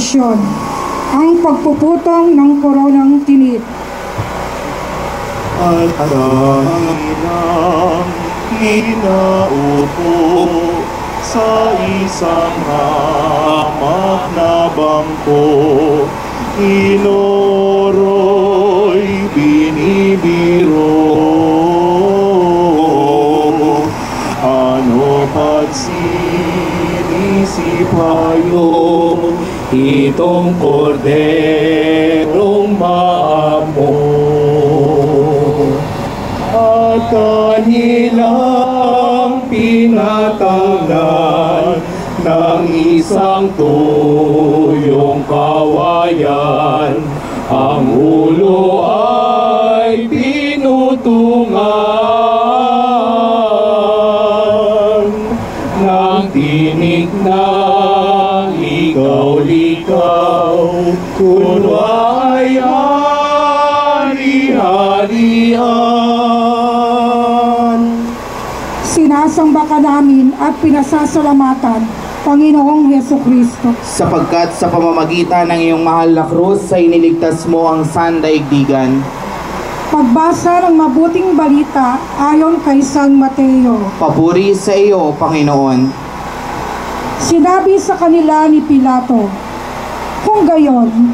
proklamasyon, ang pagpuputong ng koronang tinik. At dahilang inaupo sa isang hamak na bangko, inoro'y binibiro. Ano pat sinisipayo itong korderong maamo, at kanilang pinatanggal ng isang tuyong kawayan. Ang ulo ay pinutungan ng tinig na ligaw-ligaw, kunwari hari-harian. Sinasamba ka namin at pinasasalamatan, Panginoong Hesukristo, sapagkat sa pamamagitan ng iyong mahal na krus ay iniligtas mo ang sandaigdigan. Pagbasa ng mabuting balita ayon kay San Mateo. Papuri sa iyo, Panginoon. Sinabi sa kanila ni Pilato, "Kung gayon,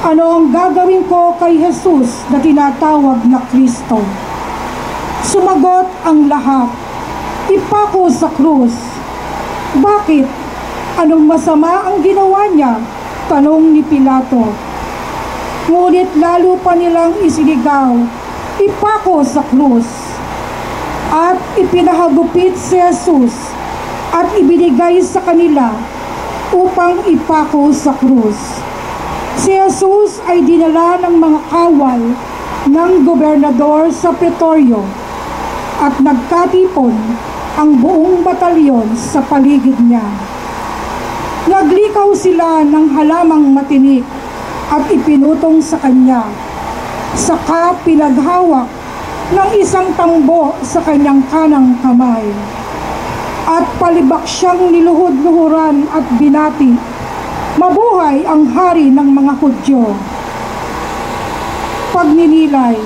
ano ang gagawin ko kay Jesus na tinatawag na Kristo?" Sumagot ang lahat, "Ipako sa krus." "Bakit? Anong masama ang ginawa niya?" tanong ni Pilato. Ngunit lalo pa nilang isinigaw, "Ipako sa krus." At ipinahagupit si Jesus at ibinigay sa kanila upang ipako sa krus. Si Jesus ay dinala ng mga kawal ng gobernador sa Pretorio at nagkatipon ang buong batalyon sa paligid niya. Naglikaw sila ng halamang matinik at ipinutong sa kanya. Saka pinaghawak ng isang tambo sa kanyang kanang kamay. At palibak siyang niluhod-luhuran at binati, "Mabuhay ang hari ng mga Hudyo." Pagninilay.